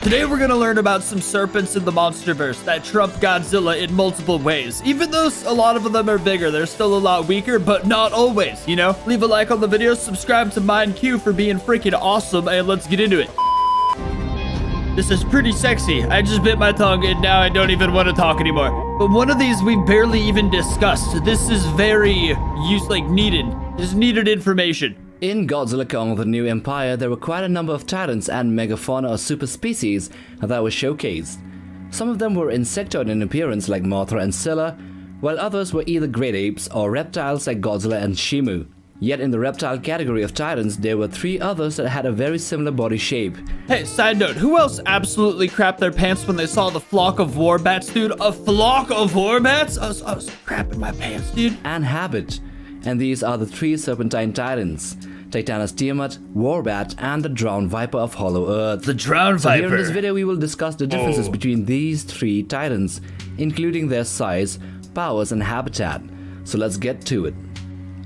Today we're gonna learn about some serpents in the monsterverse that trump Godzilla in multiple ways. Even though a lot of them are bigger, they're still a lot weaker, but not always, you know? Leave a like on the video, subscribe to MindQ for being freaking awesome, and let's get into it. This is pretty sexy. I just bit my tongue and now I don't even want to talk anymore. But one of these we've barely even discussed. This is very needed. This is needed information. In Godzilla Kong: The New Empire, there were quite a number of titans and megafauna or super species that were showcased. Some of them were insectoid in appearance like Mothra and Scylla, while others were either great apes or reptiles like Godzilla and Shimu. Yet in the reptile category of titans, there were 3 others that had a very similar body shape. Hey, side note, who else absolutely crapped their pants when they saw the flock of Warbats, dude? A flock of Warbats? I was crapping my pants, dude. And habit. And these are the 3 serpentine titans: Titanus Tiamat, Warbat, and the Drownviper of Hollow Earth. The Drownviper. So here in this video, we will discuss the differences between these 3 titans, including their size, powers, and habitat. So let's get to it.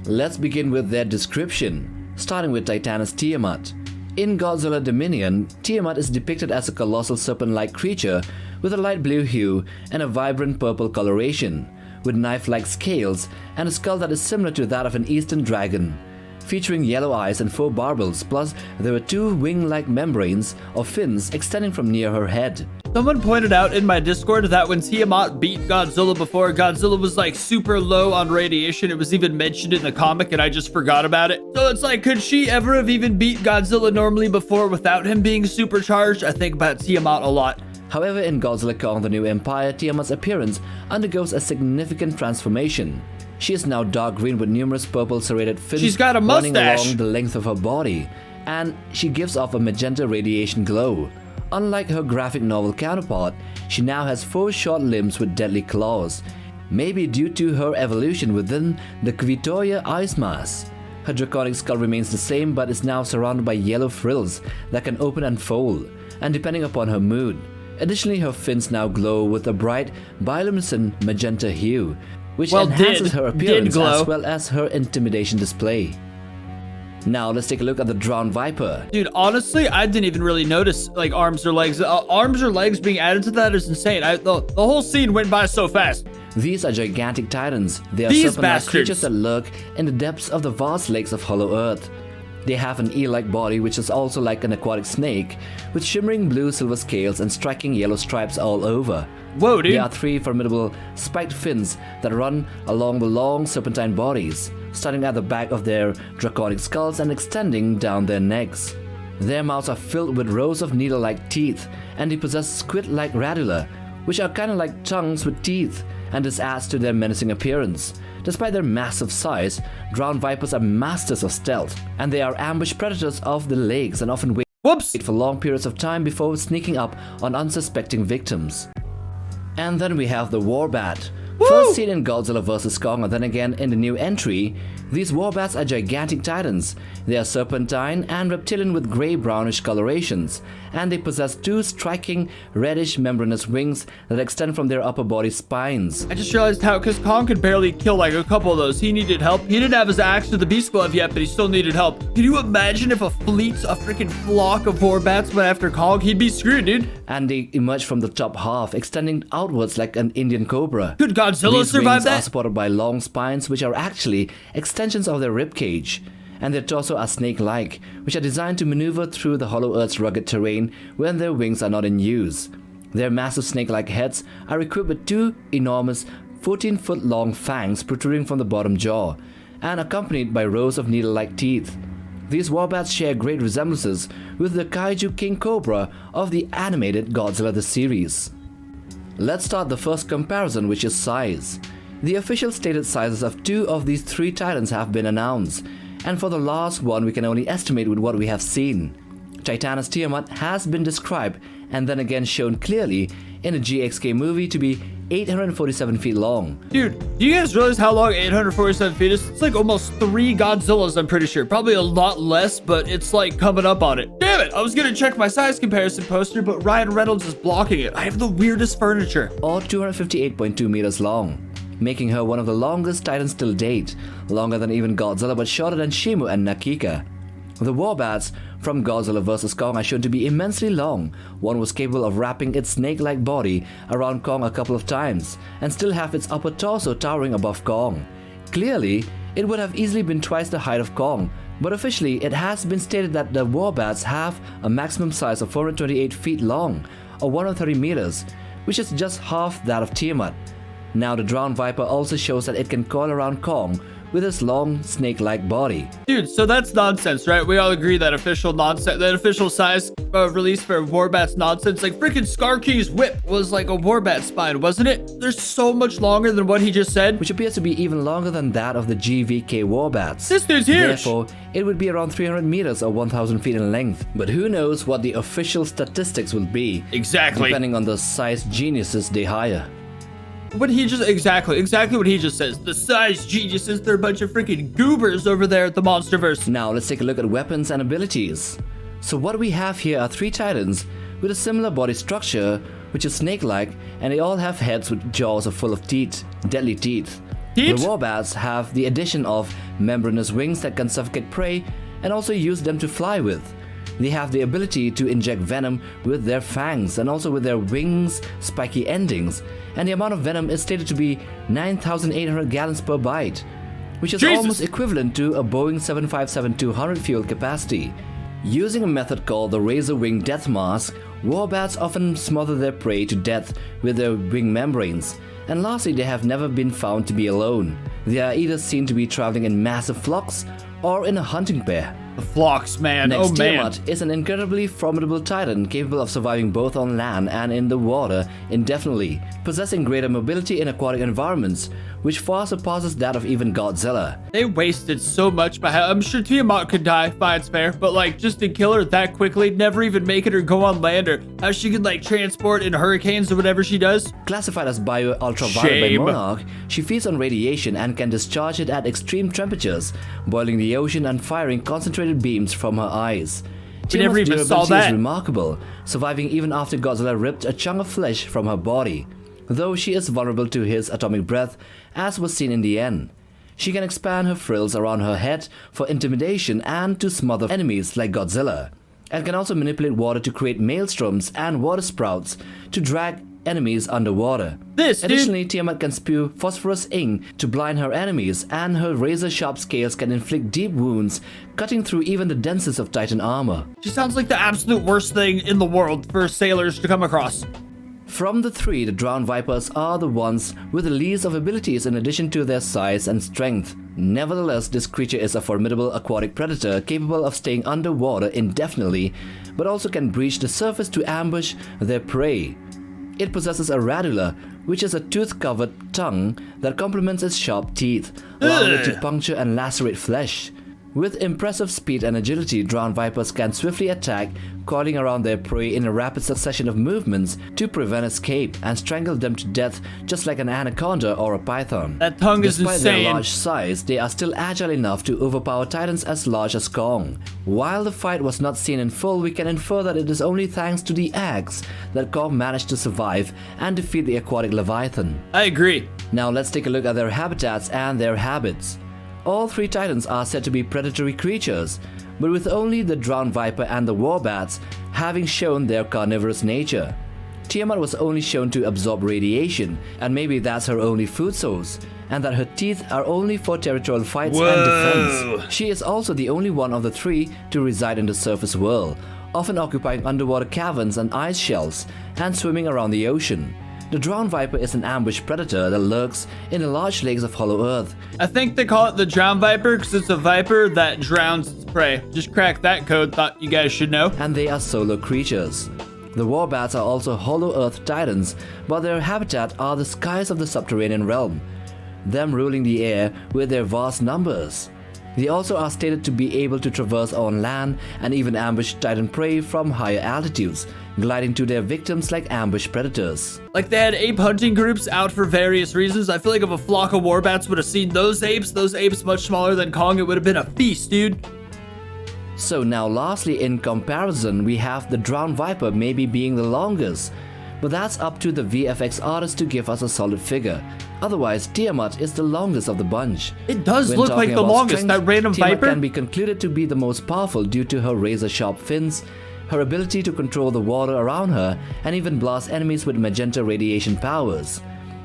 Let's begin with their description, starting with Titanus Tiamat. In Godzilla Dominion, Tiamat is depicted as a colossal serpent-like creature with a light blue hue and a vibrant purple coloration, with knife-like scales and a skull that is similar to that of an eastern dragon, featuring yellow eyes and 4 barbels, plus there were 2 wing-like membranes or fins extending from near her head. Someone pointed out in my Discord that when Tiamat beat Godzilla before, Godzilla was like super low on radiation. It was even mentioned in the comic and I just forgot about it. So it's like, could she ever have even beat Godzilla normally before without him being supercharged? I think about Tiamat a lot. However, in Godzilla Kong: The New Empire, Tiamat's appearance undergoes a significant transformation. She is now dark green with numerous purple serrated fins. She's got a running mustache along the length of her body, and she gives off a magenta radiation glow. Unlike her graphic novel counterpart, she now has 4 short limbs with deadly claws, maybe due to her evolution within the Kvitoria ice mass. Her draconic skull remains the same but is now surrounded by yellow frills that can open and fold, and depending upon her mood. Additionally, her fins now glow with a bright bioluminescent magenta hue, which enhances her appearance as well as her intimidation display. Now let's take a look at the Drownviper. Dude, honestly, I didn't even really notice like arms or legs. Arms or legs being added to that is insane. The whole scene went by so fast. These are gigantic titans. They are serpent-like creatures that lurk in the depths of the vast lakes of Hollow Earth. They have an eel-like body which is also like an aquatic snake, with shimmering blue-silver scales and striking yellow stripes all over. Whoa, dude. There are 3 formidable spiked fins that run along the long serpentine bodies, starting at the back of their draconic skulls and extending down their necks. Their mouths are filled with rows of needle-like teeth, and they possess squid-like radula, which are kinda like tongues with teeth, and this adds to their menacing appearance. Despite their massive size, Drownvipers are masters of stealth, and they are ambush predators of the lakes and often wait for long periods of time before sneaking up on unsuspecting victims. And then we have the Warbat. First seen in Godzilla vs. Kong and then again in the new entry, these Warbats are gigantic titans. They are serpentine and reptilian with grey-brownish colorations, and they possess 2 striking reddish membranous wings that extend from their upper body spines. I just realized how, because Kong could barely kill like a couple of those. He needed help. He didn't have his axe to the Beast Glove yet, but he still needed help. Can you imagine if a freaking flock of Warbats went after Kong? He'd be screwed, dude. And they emerge from the top half, extending outwards like an Indian cobra. Could Godzilla survive that? These wings are supported by long spines, which are actually extensions of their rib cage, and their torso are snake-like, which are designed to maneuver through the Hollow Earth's rugged terrain when their wings are not in use. Their massive snake-like heads are equipped with 2 enormous 14-foot-long fangs protruding from the bottom jaw, and accompanied by rows of needle-like teeth. These Warbats share great resemblances with the Kaiju King Cobra of the animated Godzilla the series. Let's start the first comparison, which is size. The official stated sizes of 2 of these 3 titans have been announced, and for the last one we can only estimate with what we have seen. Titanus Tiamat has been described and then again shown clearly in a GXK movie to be 847 feet long. Dude, do you guys realize how long 847 feet is? It's like almost 3 Godzillas, I'm pretty sure. Probably a lot less, but it's like coming up on it. Damn it, I was gonna check my size comparison poster, but Ryan Reynolds is blocking it. I have the weirdest furniture. Or 258.2 meters long, making her one of the longest titans till date, longer than even Godzilla but shorter than Shimu and Nakika. The Warbats from Godzilla vs. Kong are shown to be immensely long. One was capable of wrapping its snake-like body around Kong a couple of times, and still have its upper torso towering above Kong. Clearly, it would have easily been twice the height of Kong, but officially it has been stated that the Warbats have a maximum size of 428 feet long, or 130 meters, which is just half that of Tiamat. Now the Drownviper also shows that it can coil around Kong with its long snake-like body. Dude, so that's nonsense, right? We all agree that official nonsense, that official size release for Warbat's nonsense. Like freaking Skarkey's whip was like a Warbat spine, wasn't it? They're so much longer than what he just said. Which appears to be even longer than that of the GVK Warbats. This dude's huge. Therefore, it would be around 300 meters or 1,000 feet in length. But who knows what the official statistics will be. Exactly. Depending on the size geniuses they hire. What he just exactly what he just says. The size geniuses, they're a bunch of freaking goobers over there at the Monsterverse. Now let's take a look at weapons and abilities. So what we have here are 3 titans with a similar body structure, which is snake-like, and they all have heads with jaws full of teeth, deadly teeth. The Warbats have the addition of membranous wings that can suffocate prey and also use them to fly with. They have the ability to inject venom with their fangs and also with their wings' spiky endings, and the amount of venom is stated to be 9,800 gallons per bite, which is almost equivalent to a Boeing 757-200 fuel capacity. Using a method called the razor wing death mask, Warbats often smother their prey to death with their wing membranes. And lastly, they have never been found to be alone. They are either seen to be traveling in massive flocks or in a hunting pair. The flocks, man. Next, oh man. Tiamat is an incredibly formidable titan capable of surviving both on land and in the water indefinitely, possessing greater mobility in aquatic environments, which far surpasses that of even Godzilla. They wasted so much by I'm sure Tiamat could die, fine, it's fair, but like just to kill her that quickly, never even make it or go on land, or how she could like transport in hurricanes or whatever she does. Classified as bio-ultraviolet by Monarch, she feeds on radiation and can discharge it at extreme temperatures, boiling the ocean and firing concentrated beams from her eyes. We never even saw that. Is remarkable, surviving even after Godzilla ripped a chunk of flesh from her body, though she is vulnerable to his atomic breath, as was seen in the end. She can expand her frills around her head for intimidation and to smother enemies like Godzilla, and can also manipulate water to create maelstroms and water sprouts to drag enemies underwater. Additionally, Tiamat can spew phosphorus ink to blind her enemies, and her razor-sharp scales can inflict deep wounds, cutting through even the densest of Titan armor. She sounds like the absolute worst thing in the world for sailors to come across. From the 3, the Drownvipers are the ones with the least of abilities in addition to their size and strength. Nevertheless, this creature is a formidable aquatic predator capable of staying underwater indefinitely, but also can breach the surface to ambush their prey. It possesses a radula, which is a tooth-covered tongue that complements its sharp teeth, allowing it to puncture and lacerate flesh. With impressive speed and agility, Drownvipers can swiftly attack, coiling around their prey in a rapid succession of movements to prevent escape and strangle them to death just like an anaconda or a python. That tongue is insane. Despite their large size, they are still agile enough to overpower titans as large as Kong. While the fight was not seen in full, we can infer that it is only thanks to the axe that Kong managed to survive and defeat the aquatic Leviathan. I agree. Now let's take a look at their habitats and their habits. All 3 titans are said to be predatory creatures, but with only the Drownviper and the Warbats having shown their carnivorous nature. Tiamat was only shown to absorb radiation, and maybe that's her only food source, and that her teeth are only for territorial fights and defense. She is also the only one of the 3 to reside in the surface world, often occupying underwater caverns and ice shelves, and swimming around the ocean. The Drownviper is an ambush predator that lurks in the large lakes of Hollow Earth. I think they call it the Drownviper because it's a viper that drowns its prey. Just cracked that code, thought you guys should know. And they are solo creatures. The Warbats are also Hollow Earth titans, but their habitat are the skies of the subterranean realm, them ruling the air with their vast numbers. They also are stated to be able to traverse on land and even ambush titan prey from higher altitudes, gliding to their victims like ambush predators. Like they had ape hunting groups out for various reasons. I feel like if a flock of Warbats would have seen those apes much smaller than Kong, it would have been a feast, dude. So now lastly, in comparison, we have the Drownviper maybe being the longest, but that's up to the VFX artist to give us a solid figure. Otherwise, Tiamat is the longest of the bunch. It does When look like talking the about longest, strength, that random Tiamat Viper. can be concluded to be the most powerful due to her razor-sharp fins, her ability to control the water around her, and even blast enemies with magenta radiation powers.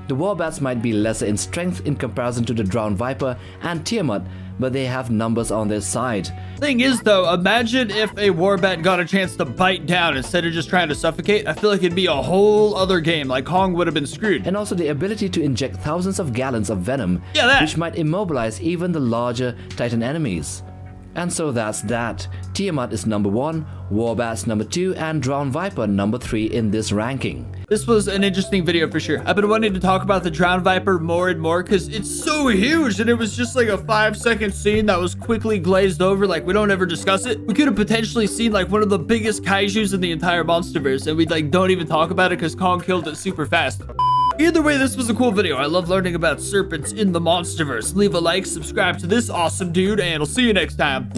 The Warbats might be lesser in strength in comparison to the Drownviper and Tiamat, but they have numbers on their side. Thing is though, imagine if a Warbat got a chance to bite down instead of just trying to suffocate. I feel like it'd be a whole other game, like Kong would have been screwed. And also the ability to inject thousands of gallons of venom, Yeah, that. which might immobilize even the larger Titan enemies. And so that's that. Tiamat is number 1, Warbats number 2, and Drownviper number 3 in this ranking. This was an interesting video for sure. I've been wanting to talk about the Drownviper more and more because it's so huge, and it was just like a 5-second scene that was quickly glazed over. Like, we don't ever discuss it. We could have potentially seen like one of the biggest Kaijus in the entire Monsterverse, and we like don't even talk about it because Kong killed it super fast. Either way, this was a cool video. I love learning about serpents in the Monsterverse. Leave a like, subscribe to this awesome dude, and I'll see you next time.